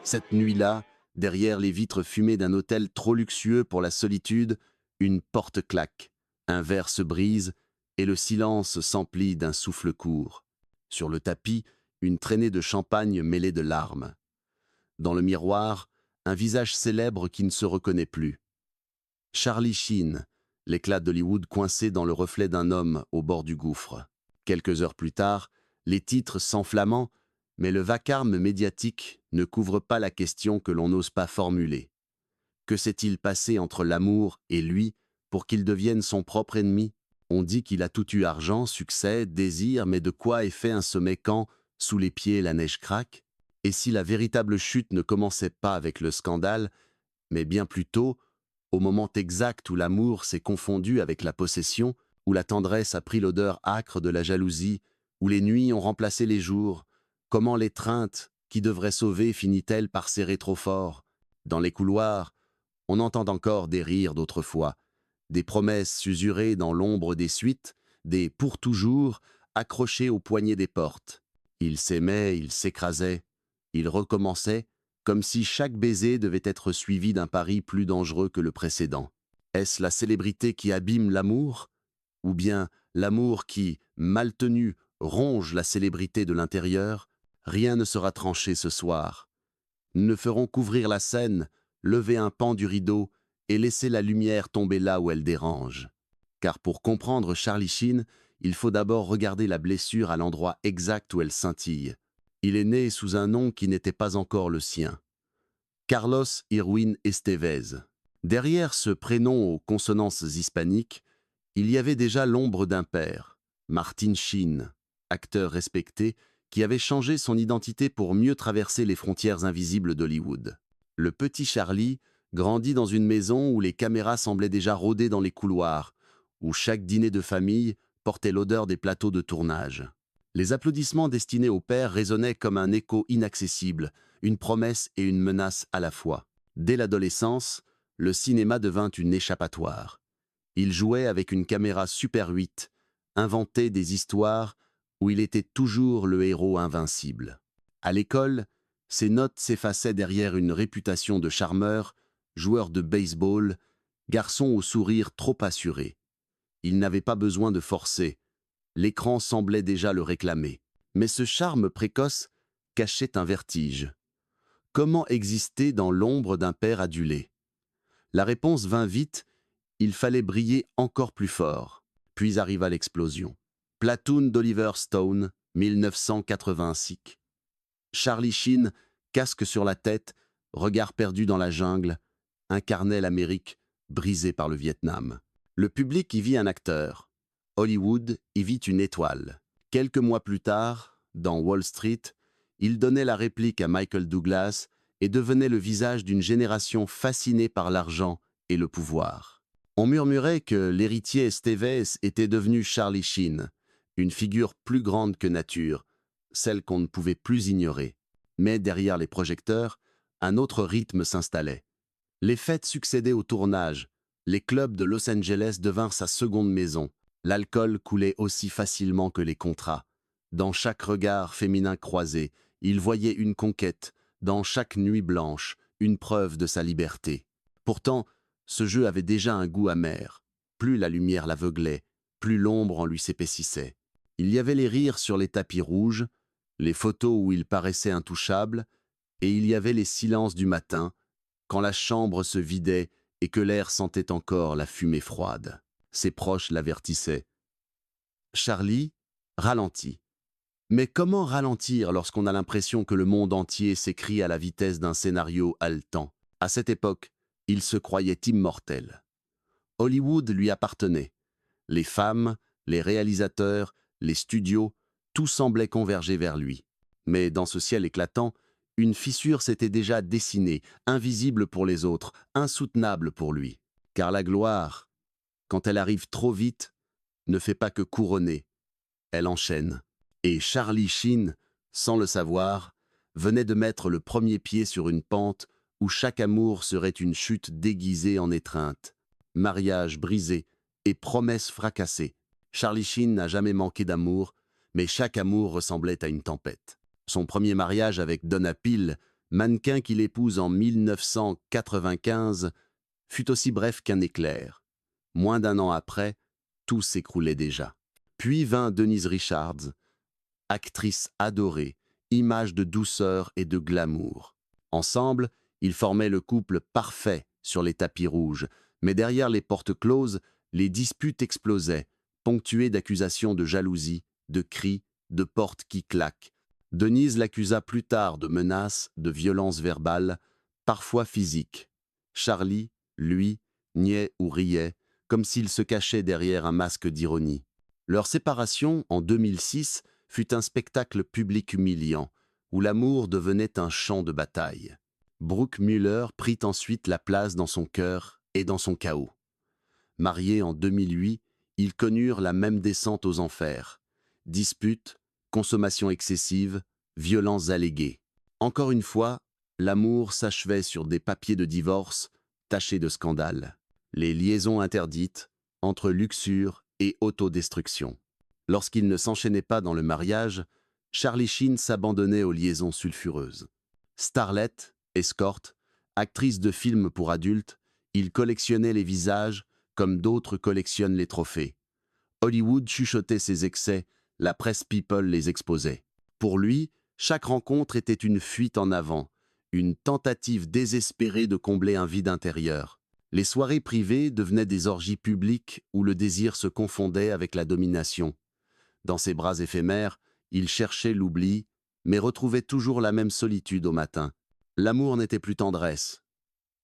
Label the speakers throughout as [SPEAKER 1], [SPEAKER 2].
[SPEAKER 1] Cette nuit-là, derrière les vitres fumées d'un hôtel trop luxueux pour la solitude, une porte claque, un verre se brise et le silence s'emplit d'un souffle court. Sur le tapis, une traînée de champagne mêlée de larmes. Dans le miroir, un visage célèbre qui ne se reconnaît plus. Charlie Sheen, l'éclat d'Hollywood coincé dans le reflet d'un homme au bord du gouffre. Quelques heures plus tard, les titres s'enflammant, mais le vacarme médiatique ne couvre pas la question que l'on n'ose pas formuler. Que s'est-il passé entre l'amour et lui pour qu'il devienne son propre ennemi? On dit qu'il a tout eu argent, succès, désir, mais de quoi est fait un sommet quand, sous les pieds, la neige craque? Et si la véritable chute ne commençait pas avec le scandale, mais bien plutôt au moment exact où l'amour s'est confondu avec la possession, où la tendresse a pris l'odeur âcre de la jalousie, où les nuits ont remplacé les jours, comment l'étreinte qui devrait sauver finit-elle par serrer trop fort? Dans les couloirs, on entend encore des rires d'autrefois, des promesses usurées dans l'ombre des suites, des pour toujours accrochés aux poignées des portes. Ils s'aimaient, ils s'écrasaient, ils recommençaient, comme si chaque baiser devait être suivi d'un pari plus dangereux que le précédent. Est-ce la célébrité qui abîme l'amour? Ou bien l'amour qui, mal tenu, ronge la célébrité de l'intérieur? Rien ne sera tranché ce soir. Nous ne ferons qu'ouvrir la scène, lever un pan du rideau et laisser la lumière tomber là où elle dérange. Car pour comprendre Charlie Sheen, il faut d'abord regarder la blessure à l'endroit exact où elle scintille. Il est né sous un nom qui n'était pas encore le sien. Carlos Irwin Estevez. Derrière ce prénom aux consonances hispaniques, il y avait déjà l'ombre d'un père, Martin Sheen, acteur respecté, qui avait changé son identité pour mieux traverser les frontières invisibles d'Hollywood. Le petit Charlie grandit dans une maison où les caméras semblaient déjà rôder dans les couloirs, où chaque dîner de famille portait l'odeur des plateaux de tournage. Les applaudissements destinés au père résonnaient comme un écho inaccessible, une promesse et une menace à la fois. Dès l'adolescence, le cinéma devint une échappatoire. Il jouait avec une caméra Super 8, inventait des histoires où il était toujours le héros invincible. À l'école, ses notes s'effaçaient derrière une réputation de charmeur, joueur de baseball, garçon au sourire trop assuré. Il n'avait pas besoin de forcer. L'écran semblait déjà le réclamer. Mais ce charme précoce cachait un vertige. Comment exister dans l'ombre d'un père adulé? La réponse vint vite, il fallait briller encore plus fort. Puis arriva l'explosion. Platoon d'Oliver Stone, 1986. Charlie Sheen, casque sur la tête, regard perdu dans la jungle, incarnait l'Amérique brisée par le Vietnam. Le public y vit un acteur. Hollywood y vit une étoile. Quelques mois plus tard, dans Wall Street, il donnait la réplique à Michael Douglas et devenait le visage d'une génération fascinée par l'argent et le pouvoir. On murmurait que l'héritier Estevez était devenu Charlie Sheen, une figure plus grande que nature, celle qu'on ne pouvait plus ignorer. Mais derrière les projecteurs, un autre rythme s'installait. Les fêtes succédaient au tournage, les clubs de Los Angeles devinrent sa seconde maison. L'alcool coulait aussi facilement que les contrats. Dans chaque regard féminin croisé, il voyait une conquête, dans chaque nuit blanche, une preuve de sa liberté. Pourtant, ce jeu avait déjà un goût amer. Plus la lumière l'aveuglait, plus l'ombre en lui s'épaississait. Il y avait les rires sur les tapis rouges, les photos où il paraissait intouchable, et il y avait les silences du matin, quand la chambre se vidait et que l'air sentait encore la fumée froide. Ses proches l'avertissaient. Charlie ralentit. Mais comment ralentir lorsqu'on a l'impression que le monde entier s'écrie à la vitesse d'un scénario haletant? À cette époque, il se croyait immortel. Hollywood lui appartenait. Les femmes, les réalisateurs, les studios, tout semblait converger vers lui. Mais dans ce ciel éclatant, une fissure s'était déjà dessinée, invisible pour les autres, insoutenable pour lui. Car la gloire, quand elle arrive trop vite, ne fait pas que couronner, elle enchaîne. Et Charlie Sheen, sans le savoir, venait de mettre le premier pied sur une pente où chaque amour serait une chute déguisée en étreinte. Mariage brisé et promesses fracassées. Charlie Sheen n'a jamais manqué d'amour, Mais chaque amour ressemblait à une tempête. Son premier mariage avec Donna Peel, mannequin qu'il épouse en 1995, fut aussi bref qu'un éclair. Moins d'un an après, tout s'écroulait déjà. Puis vint Denise Richards, actrice adorée, image de douceur et de glamour. Ensemble, ils formaient le couple parfait sur les tapis rouges, mais derrière les portes closes, les disputes explosaient, ponctuées d'accusations de jalousie, de cris, de portes qui claquent. Denise l'accusa plus tard de menaces, de violences verbales, parfois physiques. Charlie, lui, niait ou riait, comme s'il se cachait derrière un masque d'ironie. Leur séparation, en 2006, fut un spectacle public humiliant, où l'amour devenait un champ de bataille. Brooke Muller prit ensuite la place dans son cœur et dans son chaos. Mariés en 2008, ils connurent la même descente aux enfers. Disputes, consommation excessive, violences alléguées. Encore une fois, l'amour s'achevait sur des papiers de divorce tachés de scandales. Les liaisons interdites entre luxure et autodestruction. Lorsqu'ils ne s'enchaînaient pas dans le mariage, Charlie Sheen s'abandonnait aux liaisons sulfureuses. Starlet, escorte, actrice de films pour adultes, il collectionnait les visages comme d'autres collectionnent les trophées. Hollywood chuchotait ses excès, la presse people les exposait. Pour lui, chaque rencontre était une fuite en avant, une tentative désespérée de combler un vide intérieur. Les soirées privées devenaient des orgies publiques où le désir se confondait avec la domination. Dans ses bras éphémères, il cherchait l'oubli, mais retrouvait toujours la même solitude au matin. L'amour n'était plus tendresse,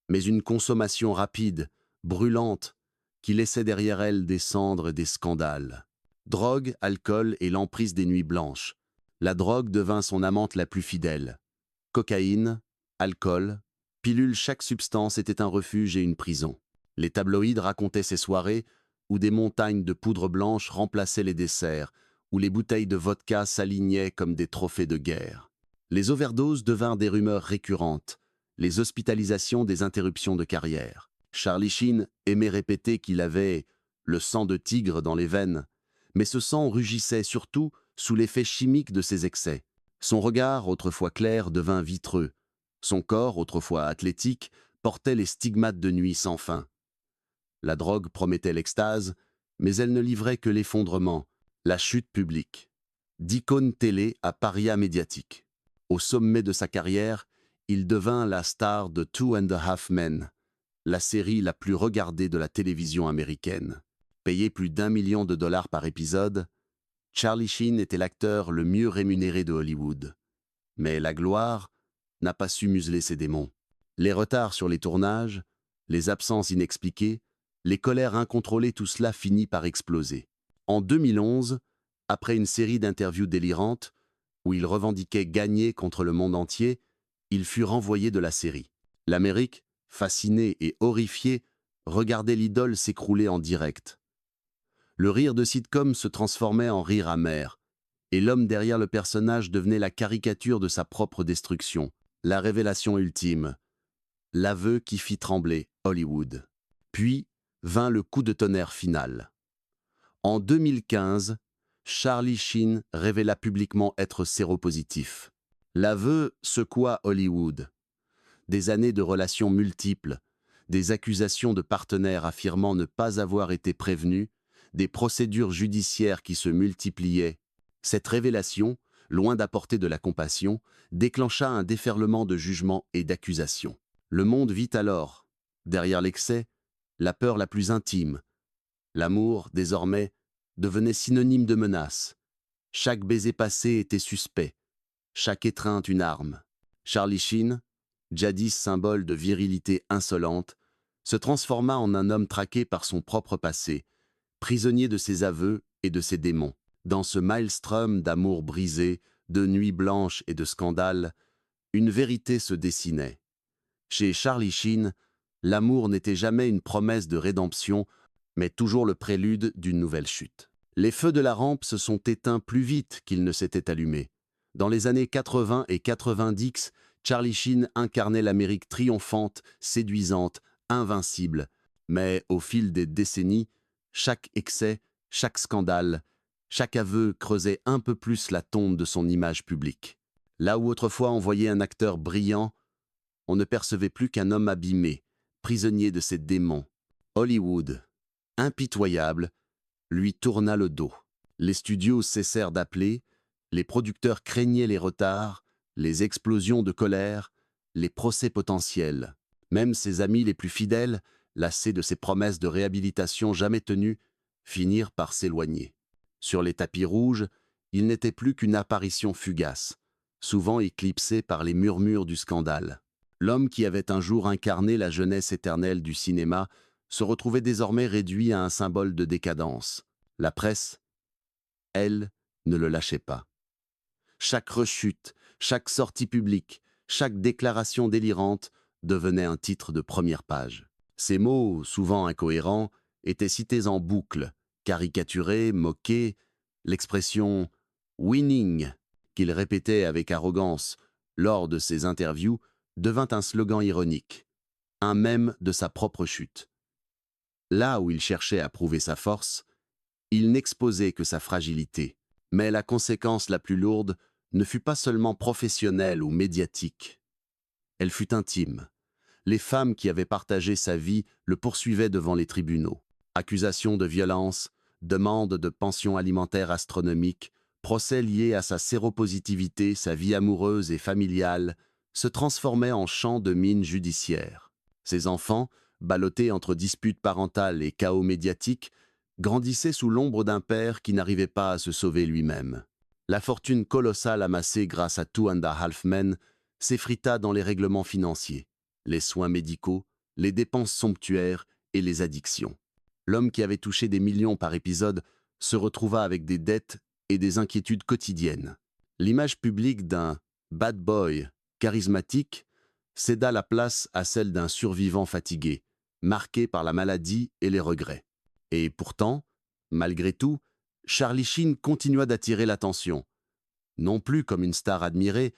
[SPEAKER 1] mais une consommation rapide, brûlante, qui laissait derrière elle des cendres et des scandales. Drogue, alcool et l'emprise des nuits blanches. La drogue devint son amante la plus fidèle. Cocaïne, alcool, pilule, chaque substance était un refuge et une prison. Les tabloïds racontaient ces soirées où des montagnes de poudre blanche remplaçaient les desserts, où les bouteilles de vodka s'alignaient comme des trophées de guerre. Les overdoses devinrent des rumeurs récurrentes, les hospitalisations des interruptions de carrière. Charlie Sheen aimait répéter qu'il avait le sang de tigre dans les veines, mais ce sang rugissait surtout sous l'effet chimique de ses excès. Son regard, autrefois clair, devint vitreux. Son corps, autrefois athlétique, portait les stigmates de nuit sans fin. La drogue promettait l'extase, mais elle ne livrait que l'effondrement, la chute publique. D'icône télé à paria médiatique. Au sommet de sa carrière, il devint la star de Two and a Half Men, la série la plus regardée de la télévision américaine. Payé plus d'1 million de dollars par épisode, Charlie Sheen était l'acteur le mieux rémunéré de Hollywood. Mais la gloire n'a pas su museler ses démons. Les retards sur les tournages, les absences inexpliquées, les colères incontrôlées, tout cela finit par exploser. En 2011, après une série d'interviews délirantes, où il revendiquait gagner contre le monde entier, il fut renvoyé de la série. L'Amérique, fascinée et horrifiée, regardait l'idole s'écrouler en direct. Le rire de sitcom se transformait en rire amer, et l'homme derrière le personnage devenait la caricature de sa propre destruction, la révélation ultime, l'aveu qui fit trembler Hollywood. Puis vint le coup de tonnerre final. En 2015, Charlie Sheen révéla publiquement être séropositif. L'aveu secoua Hollywood. Des années de relations multiples, des accusations de partenaires affirmant ne pas avoir été prévenus, des procédures judiciaires qui se multipliaient. Cette révélation, loin d'apporter de la compassion, déclencha un déferlement de jugements et d'accusations. Le monde vit alors, derrière l'excès, la peur la plus intime. L'amour, désormais, devenait synonyme de menace. Chaque baiser passé était suspect, chaque étreinte une arme. Charlie Sheen, jadis symbole de virilité insolente, se transforma en un homme traqué par son propre passé, prisonnier de ses aveux et de ses démons. Dans ce maelstrom d'amour brisé, de nuits blanches et de scandales, une vérité se dessinait. Chez Charlie Sheen, l'amour n'était jamais une promesse de rédemption, mais toujours le prélude d'une nouvelle chute. Les feux de la rampe se sont éteints plus vite qu'ils ne s'étaient allumés. Dans les années 80 et 90, Charlie Sheen incarnait l'Amérique triomphante, séduisante, invincible. Mais au fil des décennies, chaque excès, chaque scandale, Chaque aveu creusait un peu plus la tombe de son image publique. Là où autrefois on voyait un acteur brillant, on ne percevait plus qu'un homme abîmé, prisonnier de ses démons. Hollywood, impitoyable, lui tourna le dos. Les studios cessèrent d'appeler, les producteurs craignaient les retards, les explosions de colère, les procès potentiels. Même ses amis les plus fidèles, lassés de ses promesses de réhabilitation jamais tenues, finirent par s'éloigner. Sur les tapis rouges, il n'était plus qu'une apparition fugace, souvent éclipsée par les murmures du scandale. L'homme qui avait un jour incarné la jeunesse éternelle du cinéma se retrouvait désormais réduit à un symbole de décadence. La presse, elle, ne le lâchait pas. Chaque rechute, chaque sortie publique, chaque déclaration délirante devenait un titre de première page. Ces mots, souvent incohérents, étaient cités en boucle, caricaturés, moqués. L'expression « winning » qu'il répétait avec arrogance lors de ses interviews devint un slogan ironique, un mème de sa propre chute. Là où il cherchait à prouver sa force, il n'exposait que sa fragilité. Mais la conséquence la plus lourde ne fut pas seulement professionnelle ou médiatique. Elle fut intime. Les femmes qui avaient partagé sa vie le poursuivaient devant les tribunaux. Accusations de violence, demandes de pensions alimentaires astronomiques, procès liés à sa séropositivité, sa vie amoureuse et familiale, se transformaient en champs de mines judiciaires. Ses enfants, ballottés entre disputes parentales et chaos médiatiques, grandissaient sous l'ombre d'un père qui n'arrivait pas à se sauver lui-même. La fortune colossale amassée grâce à Two and a Half Men s'effrita dans les règlements financiers, les soins médicaux, les dépenses somptuaires et les addictions. L'homme qui avait touché des millions par épisode se retrouva avec des dettes et des inquiétudes quotidiennes. L'image publique d'un « bad boy » charismatique céda la place à celle d'un survivant fatigué, marqué par la maladie et les regrets. Et pourtant, malgré tout, Charlie Sheen continua d'attirer l'attention, non plus comme une star admirée,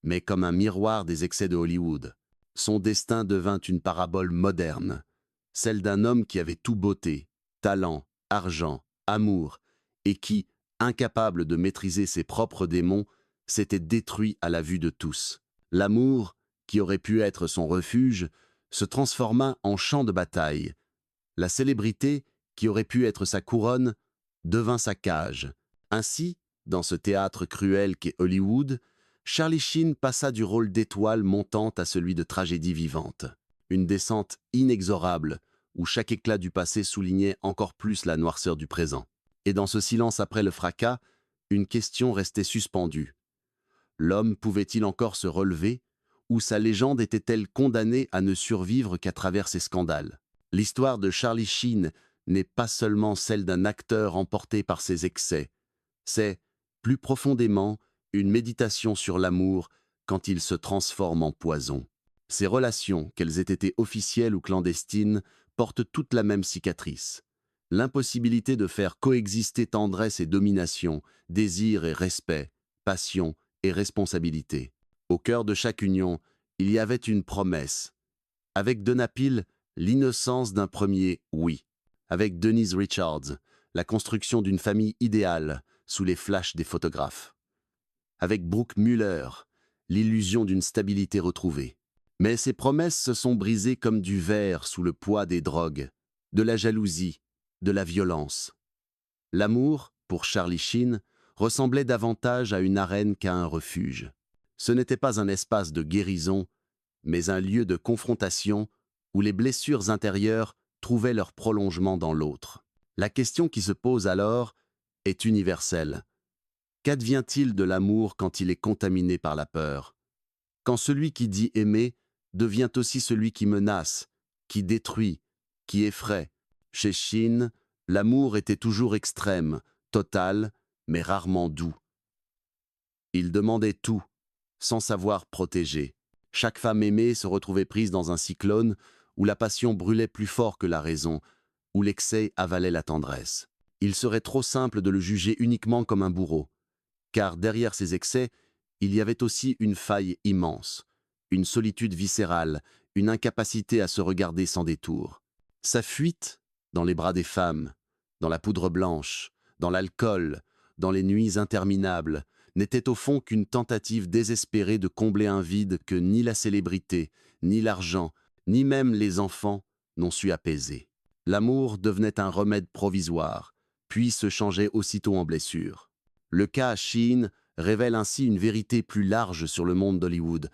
[SPEAKER 1] mais comme un miroir des excès de Hollywood. Son destin devint une parabole moderne, celle d'un homme qui avait tout beauté, talent, argent, amour, et qui, incapable de maîtriser ses propres démons, s'était détruit à la vue de tous. L'amour, qui aurait pu être son refuge, se transforma en champ de bataille. La célébrité, qui aurait pu être sa couronne, devint sa cage. Ainsi, dans ce théâtre cruel qu'est Hollywood, Charlie Sheen passa du rôle d'étoile montante à celui de tragédie vivante. Une descente inexorable, où chaque éclat du passé soulignait encore plus la noirceur du présent. Et dans ce silence après le fracas, une question restait suspendue. L'homme pouvait-il encore se relever, ou sa légende était-elle condamnée à ne survivre qu'à travers ses scandales? L'histoire de Charlie Sheen n'est pas seulement celle d'un acteur emporté par ses excès, c'est, plus profondément, une méditation sur l'amour quand il se transforme en poison. Ces relations, qu'elles aient été officielles ou clandestines, portent toutes la même cicatrice. L'impossibilité de faire coexister tendresse et domination, désir et respect, passion et responsabilité. Au cœur de chaque union, il y avait une promesse. Avec Donna Peel, l'innocence d'un premier « oui ». Avec Denise Richards, la construction d'une famille idéale sous les flashs des photographes. Avec Brooke Muller, l'illusion d'une stabilité retrouvée. Mais ces promesses se sont brisées comme du verre sous le poids des drogues, de la jalousie, de la violence. L'amour, pour Charlie Sheen, ressemblait davantage à une arène qu'à un refuge. Ce n'était pas un espace de guérison, mais un lieu de confrontation où les blessures intérieures trouvaient leur prolongement dans l'autre. La question qui se pose alors est universelle. Qu'advient-il de l'amour quand il est contaminé par la peur? Quand celui qui dit aimer devient aussi celui qui menace, qui détruit, qui effraie? Chez Sheen, l'amour était toujours extrême, total, mais rarement doux. Il demandait tout, sans savoir protéger. Chaque femme aimée se retrouvait prise dans un cyclone où la passion brûlait plus fort que la raison, où l'excès avalait la tendresse. Il serait trop simple de le juger uniquement comme un bourreau, car derrière ces excès, il y avait aussi une faille immense, une solitude viscérale, une incapacité à se regarder sans détour. Sa fuite, dans les bras des femmes, dans la poudre blanche, dans l'alcool, dans les nuits interminables, n'était au fond qu'une tentative désespérée de combler un vide que ni la célébrité, ni l'argent, ni même les enfants n'ont su apaiser. L'amour devenait un remède provisoire, puis se changeait aussitôt en blessure. Le cas Sheen révèle ainsi une vérité plus large sur le monde d'Hollywood.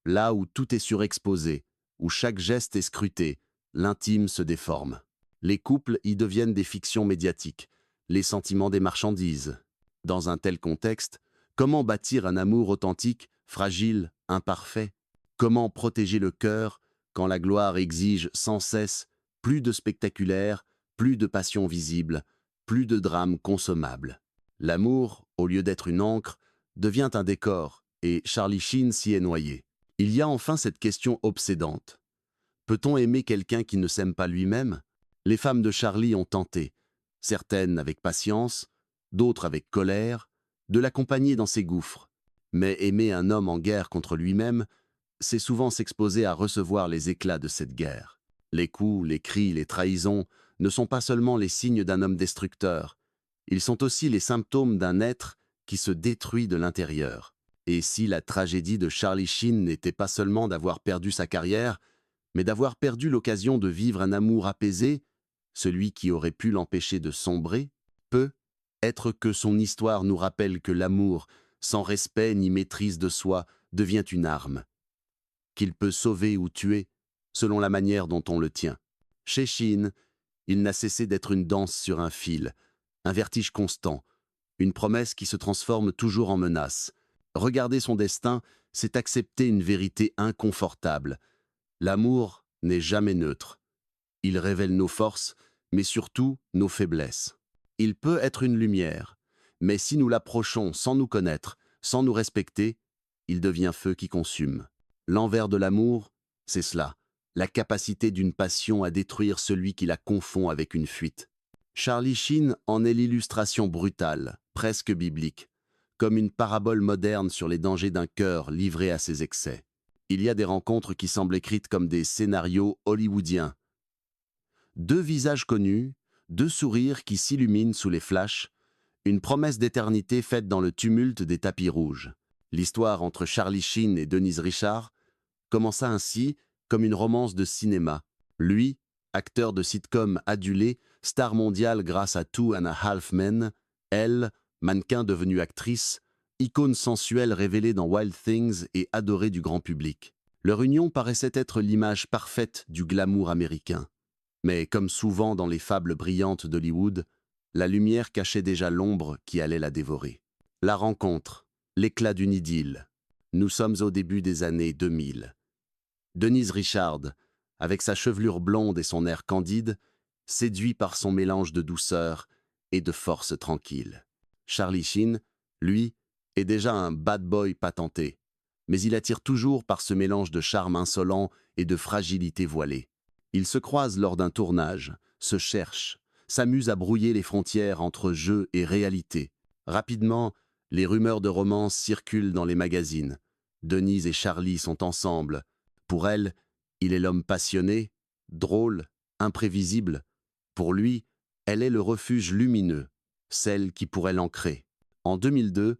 [SPEAKER 1] Là où tout est surexposé, où chaque geste est scruté, l'intime se déforme. Les couples y deviennent des fictions médiatiques, les sentiments des marchandises. Dans un tel contexte, comment bâtir un amour authentique, fragile, imparfait? Comment protéger le cœur quand la gloire exige sans cesse plus de spectaculaire, plus de passion visible, plus de drame consommable? L'amour, au lieu d'être une encre, devient un décor, et Charlie Sheen s'y est noyé. Il y a enfin cette question obsédante. Peut-on aimer quelqu'un qui ne s'aime pas lui-même? Les femmes de Charlie ont tenté, certaines avec patience, d'autres avec colère, de l'accompagner dans ses gouffres. Mais aimer un homme en guerre contre lui-même, c'est souvent s'exposer à recevoir les éclats de cette guerre. Les coups, les cris, les trahisons ne sont pas seulement les signes d'un homme destructeur, ils sont aussi les symptômes d'un être qui se détruit de l'intérieur. Et si la tragédie de Charlie Sheen n'était pas seulement d'avoir perdu sa carrière, mais d'avoir perdu l'occasion de vivre un amour apaisé, celui qui aurait pu l'empêcher de sombrer, peut être que son histoire nous rappelle que l'amour, sans respect ni maîtrise de soi, devient une arme, qu'il peut sauver ou tuer, selon la manière dont on le tient. Chez Sheen, il n'a cessé d'être une danse sur un fil, un vertige constant, une promesse qui se transforme toujours en menace. Regarder son destin, c'est accepter une vérité inconfortable. L'amour n'est jamais neutre. Il révèle nos forces, mais surtout nos faiblesses. Il peut être une lumière, mais si nous l'approchons sans nous connaître, sans nous respecter, il devient feu qui consume. L'envers de l'amour, c'est cela, la capacité d'une passion à détruire celui qui la confond avec une fuite. Charlie Sheen en est l'illustration brutale, presque biblique, comme une parabole moderne sur les dangers d'un cœur livré à ses excès. Il y a des rencontres qui semblent écrites comme des scénarios hollywoodiens. Deux visages connus, deux sourires qui s'illuminent sous les flashs, une promesse d'éternité faite dans le tumulte des tapis rouges. L'histoire entre Charlie Sheen et Denise Richard commença ainsi comme une romance de cinéma. Lui, acteur de sitcom adulé, star mondiale grâce à Two and a Half Men, elle, mannequin devenue actrice, icône sensuelle révélée dans Wild Things et adorée du grand public. Leur union paraissait être l'image parfaite du glamour américain. Mais comme souvent dans les fables brillantes d'Hollywood, la lumière cachait déjà l'ombre qui allait la dévorer. La rencontre, l'éclat d'une idylle. Nous sommes au début des années 2000. Denise Richard, avec sa chevelure blonde et son air candide, séduit par son mélange de douceur et de force tranquille. Charlie Sheen, lui, est déjà un bad boy patenté, mais il attire toujours par ce mélange de charme insolent et de fragilité voilée. Ils se croisent lors d'un tournage, se cherchent, s'amusent à brouiller les frontières entre jeu et réalité. Rapidement, les rumeurs de romance circulent dans les magazines. Denise et Charlie sont ensemble. Pour elle, il est l'homme passionné, drôle, imprévisible. Pour lui, elle est le refuge lumineux, celle qui pourrait l'ancrer. En 2002,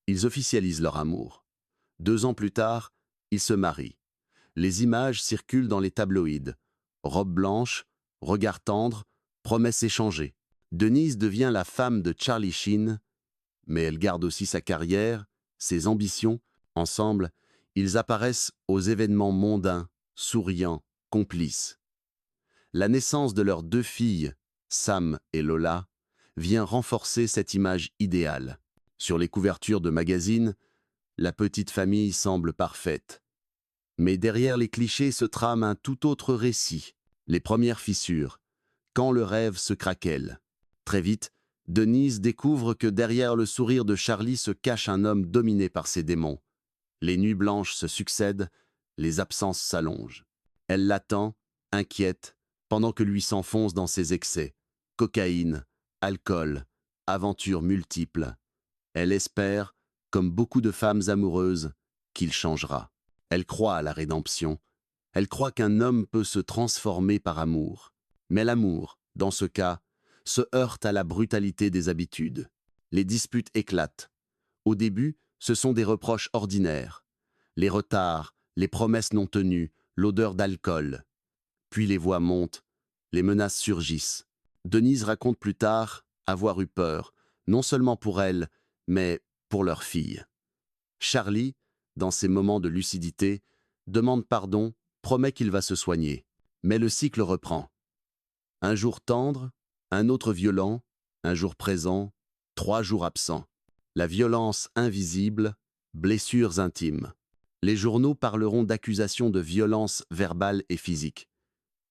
[SPEAKER 1] ils officialisent leur amour. 2 ans plus tard, ils se marient. Les images circulent dans les tabloïds. Robe blanche, regard tendre, promesses échangées. Denise devient la femme de Charlie Sheen, mais elle garde aussi sa carrière, ses ambitions. Ensemble, ils apparaissent aux événements mondains, souriants, complices. La naissance de leurs 2 filles, Sam et Lola, vient renforcer cette image idéale. Sur les couvertures de magazines, la petite famille semble parfaite. Mais derrière les clichés se trame un tout autre récit. Les premières fissures, quand le rêve se craquelle. Très vite, Denise découvre que derrière le sourire de Charlie se cache un homme dominé par ses démons. Les nuits blanches se succèdent, les absences s'allongent. Elle l'attend, inquiète, pendant que lui s'enfonce dans ses excès. Cocaïne, alcool, aventures multiples. Elle espère, comme beaucoup de femmes amoureuses, qu'il changera. Elle croit à la rédemption. Elle croit qu'un homme peut se transformer par amour. Mais l'amour, dans ce cas, se heurte à la brutalité des habitudes. Les disputes éclatent. Au début, ce sont des reproches ordinaires. Les retards, les promesses non tenues, l'odeur d'alcool. Puis les voix montent, les menaces surgissent. Denise raconte plus tard avoir eu peur, non seulement pour elle, mais pour leur fille. Charlie, dans ses moments de lucidité, demande pardon, promet qu'il va se soigner. Mais le cycle reprend. Un jour tendre, un autre violent, un jour présent, 3 jours absents. La violence invisible, blessures intimes. Les journaux parleront d'accusations de violence verbale et physique.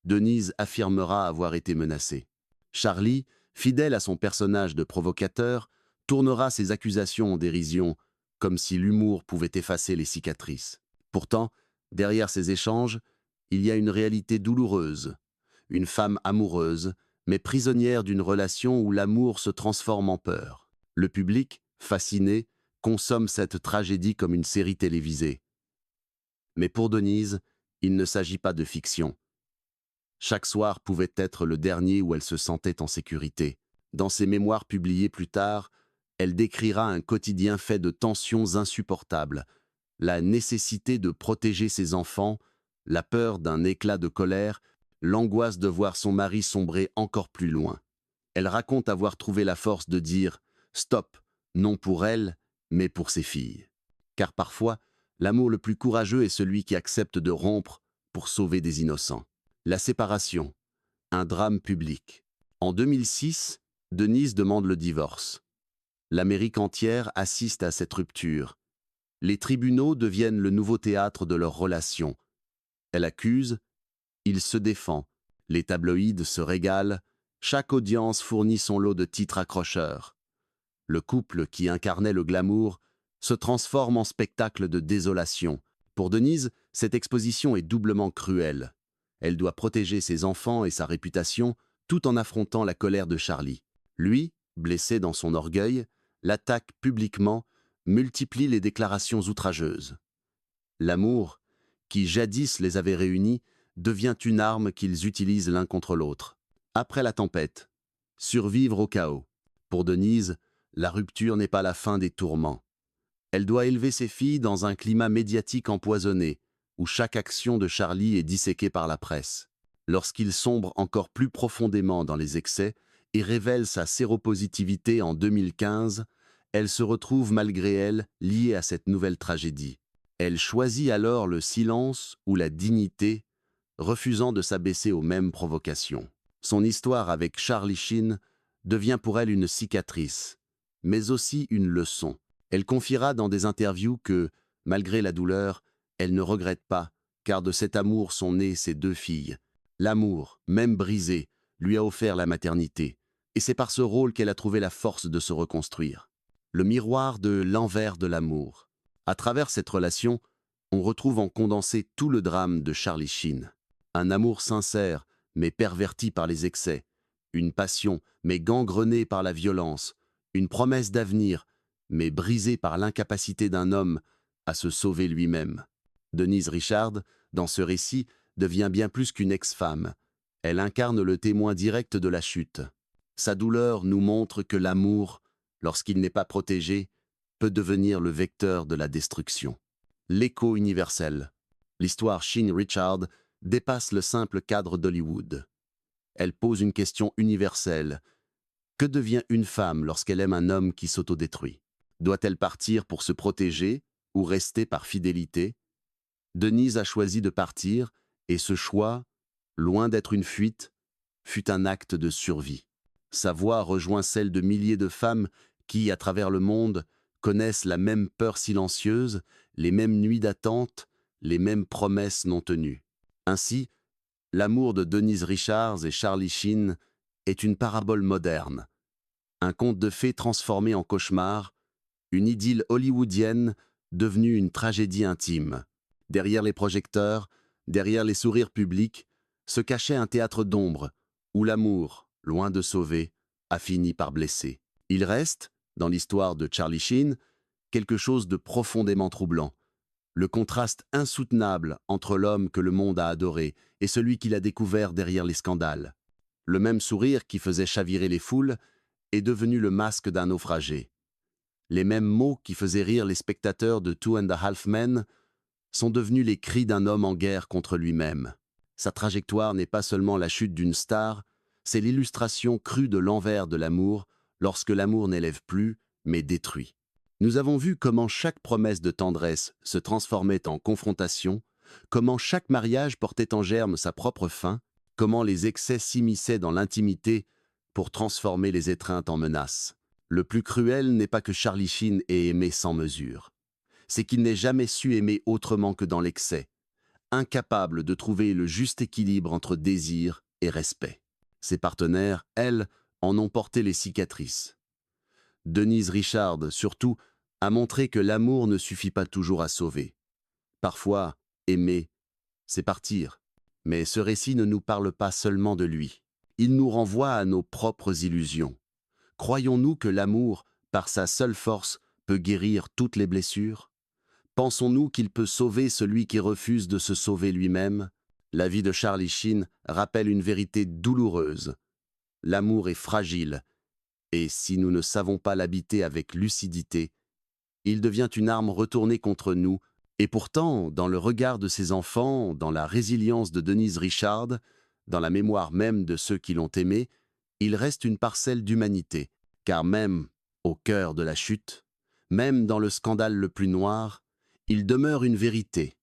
[SPEAKER 1] Denise affirmera avoir été menacée. Charlie, fidèle à son personnage de provocateur, tournera ses accusations en dérision, comme si l'humour pouvait effacer les cicatrices. Pourtant, derrière ces échanges, il y a une réalité douloureuse. Une femme amoureuse, mais prisonnière d'une relation où l'amour se transforme en peur. Le public, fasciné, consomme cette tragédie comme une série télévisée. Mais pour Denise, il ne s'agit pas de fiction. Chaque soir pouvait être le dernier où elle se sentait en sécurité. Dans ses mémoires publiées plus tard, elle décrira un quotidien fait de tensions insupportables, la nécessité de protéger ses enfants, la peur d'un éclat de colère, l'angoisse de voir son mari sombrer encore plus loin. Elle raconte avoir trouvé la force de dire « stop », non pour elle, mais pour ses filles. Car parfois, l'amour le plus courageux est celui qui accepte de rompre pour sauver des innocents. La séparation, un drame public. En 2006, Denise demande le divorce. L'Amérique entière assiste à cette rupture. Les tribunaux deviennent le nouveau théâtre de leur relation. Elle accuse, il se défend. Les tabloïds se régalent. Chaque audience fournit son lot de titres accrocheurs. Le couple qui incarnait le glamour se transforme en spectacle de désolation. Pour Denise, cette exposition est doublement cruelle. Elle doit protéger ses enfants et sa réputation tout en affrontant la colère de Charlie. Lui, blessé dans son orgueil, l'attaque publiquement, multiplie les déclarations outrageuses. L'amour, qui jadis les avait réunis, devient une arme qu'ils utilisent l'un contre l'autre. Après la tempête, survivre au chaos. Pour Denise, la rupture n'est pas la fin des tourments. Elle doit élever ses filles dans un climat médiatique empoisonné, où chaque action de Charlie est disséquée par la presse. Lorsqu'il sombre encore plus profondément dans les excès et révèle sa séropositivité en 2015, elle se retrouve malgré elle liée à cette nouvelle tragédie. Elle choisit alors le silence ou la dignité, refusant de s'abaisser aux mêmes provocations. Son histoire avec Charlie Sheen devient pour elle une cicatrice, mais aussi une leçon. Elle confiera dans des interviews que, malgré la douleur, elle ne regrette pas, car de cet amour sont nées ses 2 filles. L'amour, même brisé, lui a offert la maternité, et c'est par ce rôle qu'elle a trouvé la force de se reconstruire. Le miroir de l'envers de l'amour. À travers cette relation, on retrouve en condensé tout le drame de Charlie Sheen. Un amour sincère, mais perverti par les excès. Une passion, mais gangrenée par la violence. Une promesse d'avenir, mais brisée par l'incapacité d'un homme à se sauver lui-même. Denise Richard, dans ce récit, devient bien plus qu'une ex-femme. Elle incarne le témoin direct de la chute. Sa douleur nous montre que l'amour, lorsqu'il n'est pas protégé, peut devenir le vecteur de la destruction. L'écho universel. L'histoire Sheen-Richard dépasse le simple cadre d'Hollywood. Elle pose une question universelle. Que devient une femme lorsqu'elle aime un homme qui s'autodétruit? Doit-elle partir pour se protéger ou rester par fidélité? Denise a choisi de partir, et ce choix, loin d'être une fuite, fut un acte de survie. Sa voix rejoint celle de milliers de femmes qui, à travers le monde, connaissent la même peur silencieuse, les mêmes nuits d'attente, les mêmes promesses non tenues. Ainsi, l'amour de Denise Richards et Charlie Sheen est une parabole moderne, un conte de fées transformé en cauchemar, une idylle hollywoodienne devenue une tragédie intime. Derrière les projecteurs, derrière les sourires publics, se cachait un théâtre d'ombre, où l'amour, loin de sauver, a fini par blesser. Il reste, dans l'histoire de Charlie Sheen, quelque chose de profondément troublant. Le contraste insoutenable entre l'homme que le monde a adoré et celui qu'il a découvert derrière les scandales. Le même sourire qui faisait chavirer les foules est devenu le masque d'un naufragé. Les mêmes mots qui faisaient rire les spectateurs de Two and a Half Men sont devenus les cris d'un homme en guerre contre lui-même. Sa trajectoire n'est pas seulement la chute d'une star, c'est l'illustration crue de l'envers de l'amour lorsque l'amour n'élève plus, mais détruit. Nous avons vu comment chaque promesse de tendresse se transformait en confrontation, comment chaque mariage portait en germe sa propre fin, comment les excès s'immisçaient dans l'intimité pour transformer les étreintes en menaces. Le plus cruel n'est pas que Charlie Sheen ait aimé sans mesure. C'est qu'il n'ait jamais su aimer autrement que dans l'excès, incapable de trouver le juste équilibre entre désir et respect. Ses partenaires, elles, en ont porté les cicatrices. Denise Richard, surtout, a montré que l'amour ne suffit pas toujours à sauver. Parfois, aimer, c'est partir. Mais ce récit ne nous parle pas seulement de lui. Il nous renvoie à nos propres illusions. Croyons-nous que l'amour, par sa seule force, peut guérir toutes les blessures? Pensons-nous qu'il peut sauver celui qui refuse de se sauver lui-même? La vie de Charlie Sheen rappelle une vérité douloureuse. L'amour est fragile, et si nous ne savons pas l'habiter avec lucidité, il devient une arme retournée contre nous, et pourtant, dans le regard de ses enfants, dans la résilience de Denise Richard, dans la mémoire même de ceux qui l'ont aimé, il reste une parcelle d'humanité, car même au cœur de la chute, même dans le scandale le plus noir, il demeure une vérité.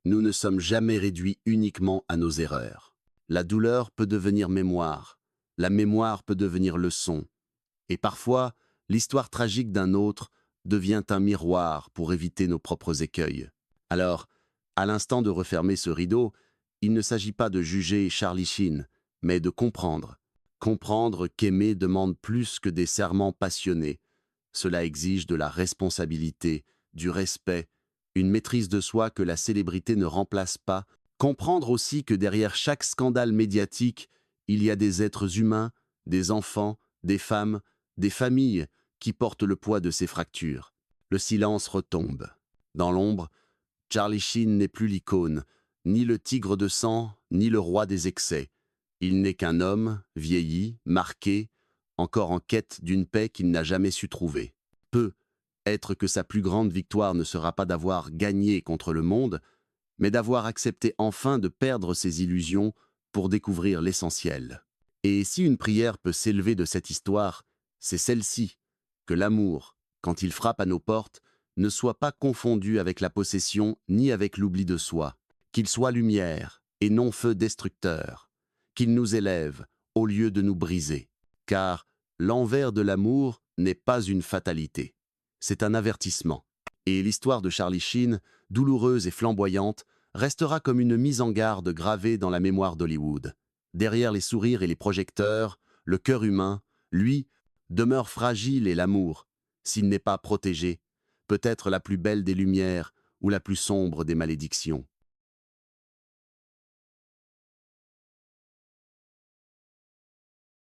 [SPEAKER 1] Nous ne sommes jamais réduits uniquement à nos erreurs. La douleur peut devenir mémoire, la mémoire peut devenir leçon, et parfois, l'histoire tragique d'un autre devient un miroir pour éviter nos propres écueils. Alors, à l'instant de refermer ce rideau, il ne s'agit pas de juger Charlie Sheen, mais de comprendre. Comprendre qu'aimer demande plus que des serments passionnés. Cela exige de la responsabilité, du respect, une maîtrise de soi que la célébrité ne remplace pas. Comprendre aussi que derrière chaque scandale médiatique, il y a des êtres humains, des enfants, des femmes, des familles qui portent le poids de ces fractures. Le silence retombe. Dans l'ombre, Charlie Sheen n'est plus l'icône, ni le tigre de sang, ni le roi des excès. Il n'est qu'un homme, vieilli, marqué, encore en quête d'une paix qu'il n'a jamais su trouver. Être que sa plus grande victoire ne sera pas d'avoir gagné contre le monde, mais d'avoir accepté enfin de perdre ses illusions pour découvrir l'essentiel. Et si une prière peut s'élever de cette histoire, c'est celle-ci, que l'amour, quand il frappe à nos portes, ne soit pas confondu avec la possession ni avec l'oubli de soi, qu'il soit lumière et non feu destructeur, qu'il nous élève au lieu de nous briser. Car l'envers de l'amour n'est pas une fatalité, c'est un avertissement. Et l'histoire de Charlie Sheen, douloureuse et flamboyante, restera comme une mise en garde gravée dans la mémoire d'Hollywood. Derrière les sourires et les projecteurs, le cœur humain, lui, demeure fragile et l'amour, s'il n'est pas protégé, peut être la plus belle des lumières ou la plus sombre des malédictions.